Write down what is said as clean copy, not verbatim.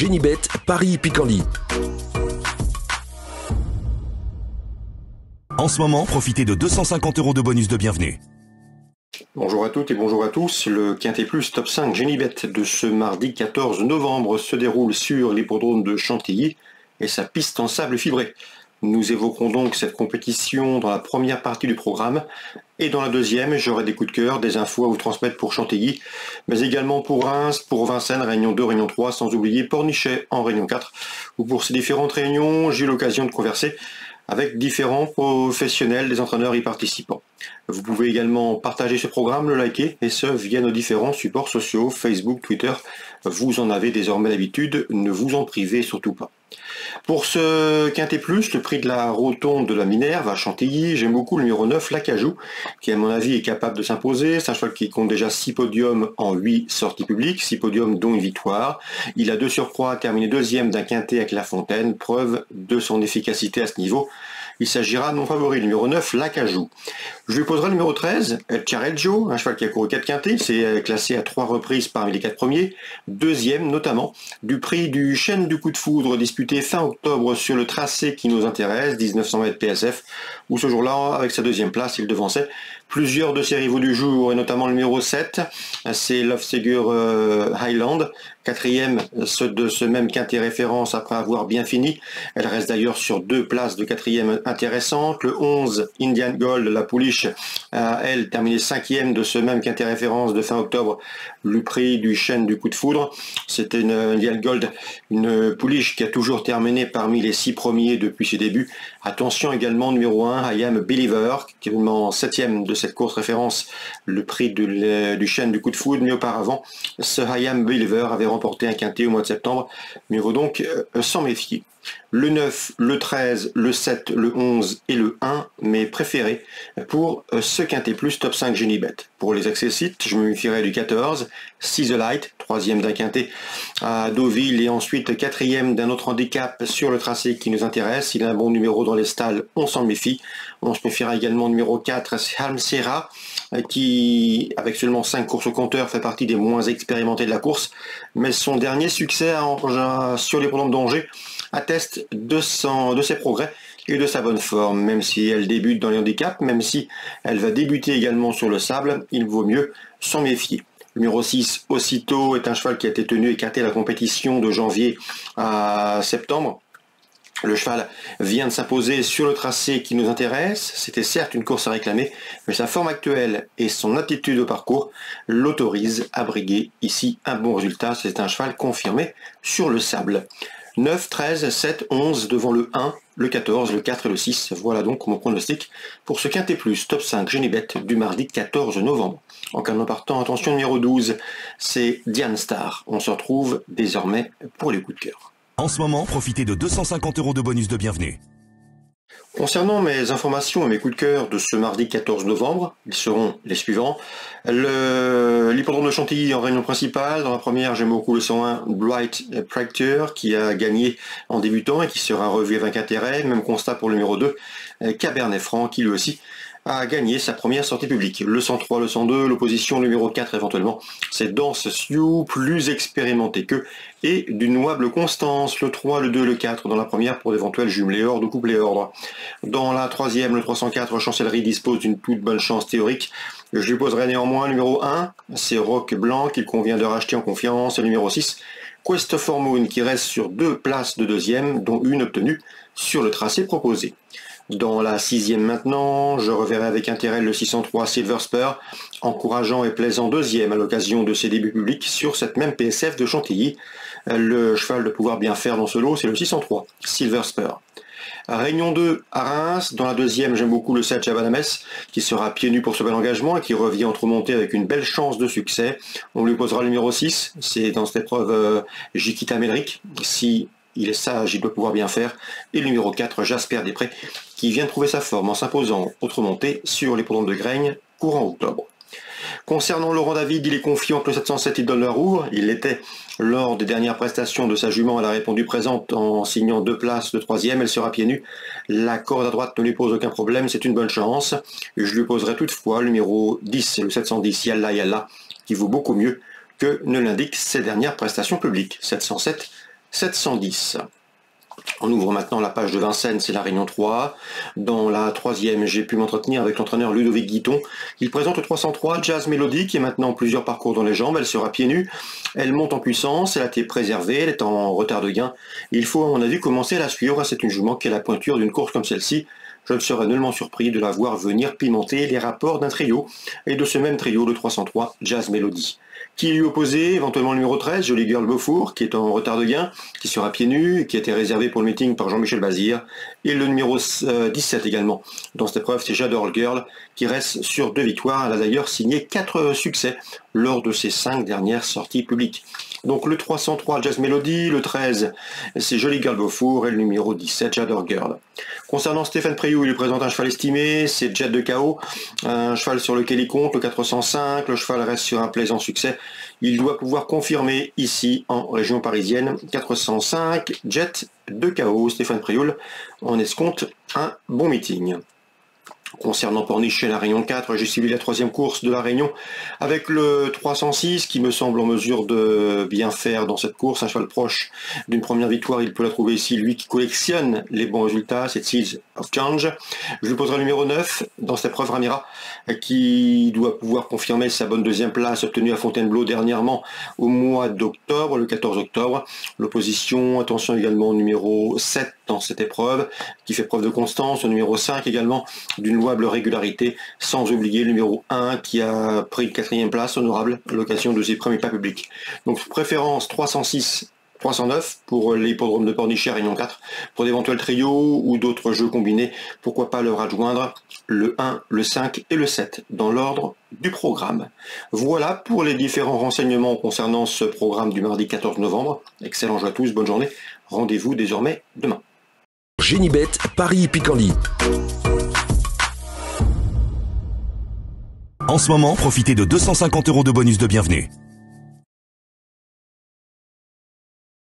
Génibet, Paris-Picanly. En ce moment, profitez de 250 € de bonus de bienvenue. Bonjour à toutes et bonjour à tous. Le Quintet Plus Top 5 Génibet de ce mardi 14 novembre se déroule sur l'hippodrome de Chantilly et sa piste en sable fibré. Nous évoquerons donc cette compétition dans la première partie du programme et dans la deuxième, j'aurai des coups de cœur, des infos à vous transmettre pour Chantilly, mais également pour Reims, pour Vincennes, Réunion 2, Réunion 3, sans oublier Pornichet en Réunion 4, où pour ces différentes réunions, j'ai eu l'occasion de converser avec différents professionnels, des entraîneurs y participant. Vous pouvez également partager ce programme, le liker, et ce via nos différents supports sociaux, Facebook, Twitter. Vous en avez désormais l'habitude, ne vous en privez surtout pas. Pour ce Quintet Plus, le prix de la rotonde de la Minerve à Chantilly, j'aime beaucoup le numéro 9, l'Acajou, qui à mon avis est capable de s'imposer. C'est un cheval qui compte déjà 6 podiums en 8 sorties publiques, 6 podiums dont une victoire. Il a de surcroît terminé deuxième d'un Quintet avec La Fontaine, preuve de son efficacité à ce niveau. Il s'agira de mon favori, le numéro 9, l'Acajou. Je lui poserai le numéro 13, El Chareggio, un cheval qui a couru 4 quintets, c'est classé à 3 reprises parmi les 4 premiers, deuxième notamment, du prix du Chêne du Coup de Foudre disputé fin octobre sur le tracé qui nous intéresse, 1900 mètres PSF, où ce jour-là, avec sa deuxième place, il devançait plusieurs de ses rivaux du jour, et notamment le numéro 7, c'est Love Segur Highland, quatrième de ce même quintet référence après avoir bien fini. Elle reste d'ailleurs sur 2 places de quatrième intéressantes. Le 11, Indian Gold, la pouliche, a elle terminé 5e de ce même quintet référence de fin octobre, le prix du Chêne du Coup de Foudre. C'était une Indian Gold, une pouliche qui a toujours terminé parmi les 6 premiers depuis ses débuts. Attention également, numéro 1, I Am Believer, qui est en 7e de cette course référence, le prix du Chêne du Coup de Foudre. Mais auparavant, ce I Am Believer avait remporté un quintet au mois de septembre, mieux vaut donc s'en méfier. Le 9, le 13, le 7, le 11 et le 1, mes préférés pour ce Quintet Plus Top 5 Génibet. Pour les accessites, je me méfierai du 14, See the Light, 3e d'un quintet à Deauville et ensuite 4e d'un autre handicap sur le tracé qui nous intéresse. Il a un bon numéro dans les stalles, on s'en méfie. On se méfiera également numéro 4, Halm Serra, qui, avec seulement 5 courses au compteur, fait partie des moins expérimentés de la course. Mais son dernier succès sur les programmes d'Angers atteste de ses progrès et de sa bonne forme. Même si elle débute dans les handicaps, même si elle va débuter également sur le sable, il vaut mieux s'en méfier. Le numéro 6, Aussitôt, est un cheval qui a été tenu écarté à la compétition de janvier à septembre. Le cheval vient de s'imposer sur le tracé qui nous intéresse. C'était certes une course à réclamer, mais sa forme actuelle et son attitude au parcours l'autorisent à briguer ici un bon résultat. C'est un cheval confirmé sur le sable. 9, 13, 7, 11 devant le 1, le 14, le 4 et le 6. Voilà donc mon pronostic pour ce Quintet Plus Top 5 Génibet du mardi 14 novembre. En cas de partant, attention, numéro 12, c'est Diane Star. On se retrouve désormais pour les coups de cœur. En ce moment, profitez de 250 € de bonus de bienvenue. Concernant mes informations et mes coups de cœur de ce mardi 14 novembre, ils seront les suivants. L'hippodrome de Chantilly en réunion principale. Dans la première, j'aime beaucoup le 101 Bright Practor qui a gagné en débutant et qui sera revu avec intérêt. Même constat pour le numéro 2, Cabernet Franc, qui lui aussi a gagné sa première sortie publique. Le 103, le 102, l'opposition numéro 4 éventuellement, c'est Dance Sioux, plus expérimenté qu'eux, et d'une louable constance, le 3, le 2, le 4 dans la première pour d'éventuels jumelés ordre ou couplés ordre. Dans la troisième, le 304, Chancellerie dispose d'une toute bonne chance théorique. Je lui poserai néanmoins le numéro 1, c'est Rock Blanc qu'il convient de racheter en confiance, et le numéro 6, Quest for Moon qui reste sur 2 places de deuxième, dont une obtenue sur le tracé proposé. Dans la 6e maintenant, je reverrai avec intérêt le 603 Silver Spur, encourageant et plaisant deuxième à l'occasion de ses débuts publics sur cette même PSF de Chantilly. Le cheval de pouvoir bien faire dans ce lot, c'est le 603 Silver Spur. Réunion 2 à Reims. Dans la deuxième, j'aime beaucoup le 7 Chabadames, qui sera pieds nus pour ce bel engagement et qui revient entre remonter avec une belle chance de succès. On lui posera le numéro 6, c'est dans cette épreuve Jikita Melrick. Si il est sage, il doit pouvoir bien faire. Et le numéro 4, Jasper Després, qui vient de trouver sa forme en s'imposant autre montée sur les l'hippodrome de Graigne, courant octobre. Concernant Laurent David, il est confiant que le 707 il donne la roue. Il l'était lors des dernières prestations de sa jument. Elle a répondu présente en signant 2 places de 3e. Elle sera pieds nus. La corde à droite ne lui pose aucun problème. C'est une bonne chance. Et je lui poserai toutefois le numéro 10, le 710 Yalla Yalla, qui vaut beaucoup mieux que ne l'indiquent ses dernières prestations publiques. 707 710. On ouvre maintenant la page de Vincennes, c'est la Réunion 3. Dans la troisième, j'ai pu m'entretenir avec l'entraîneur Ludovic Guiton. Il présente le 303 Jazz Melody qui est maintenant plusieurs parcours dans les jambes. Elle sera pieds nus, elle monte en puissance, elle a été préservée, elle est en retard de gain. Il faut à mon avis commencer à la suivre. C'est une jument qui est la pointure d'une course comme celle-ci. Je ne serais nullement surpris de la voir venir pimenter les rapports d'un trio, et de ce même trio, le 303 Jazz Melody. Qui lui opposait éventuellement le numéro 13, Jolly Girl Beaufour, qui est en retard de gain, qui sera pieds nus, qui a été réservé pour le meeting par Jean-Michel Bazir, et le numéro 17 également. Dans cette épreuve, c'est J'adore Girl, qui reste sur 2 victoires. Elle a d'ailleurs signé 4 succès lors de ses 5 dernières sorties publiques. Donc le 303 Jazz Melody, le 13 c'est Jolly Girl Beaufour et le numéro 17 J'adore Girl. Concernant Stéphane Priou, il lui présente un cheval estimé, c'est Jet de Chaos, un cheval sur lequel il compte, le 405, le cheval reste sur un plaisant succès. Il doit pouvoir confirmer ici en région parisienne. 405 Jet de Chaos, Stéphane Prioul, on escompte un bon meeting. Concernant Pornichet, la Réunion 4, j'ai suivi la 3e course de la Réunion avec le 306 qui me semble en mesure de bien faire dans cette course. Un cheval proche d'une première victoire, il peut la trouver ici. Lui qui collectionne les bons résultats, c'est Seeds of Change. Je lui poserai le numéro 9 dans cette épreuve, Ramira, qui doit pouvoir confirmer sa bonne 2e place obtenue à Fontainebleau dernièrement au mois d'octobre, le 14 octobre. L'opposition, attention également au numéro 7 dans cette épreuve, qui fait preuve de constance, au numéro 5 également d'une louable régularité, sans oublier le numéro 1 qui a pris 4e place honorable à l'occasion de ses premiers pas publics. Donc préférence 306, 309 pour l'hippodrome de Pornichet Réunion 4, pour d'éventuels trios ou d'autres jeux combinés, pourquoi pas leur adjoindre le 1, le 5 et le 7 dans l'ordre du programme. Voilà pour les différents renseignements concernant ce programme du mardi 14 novembre. Excellent jeu à tous, bonne journée. Rendez-vous désormais demain. Génibet, Paris Picorly. En ce moment, profitez de 250 € de bonus de bienvenue.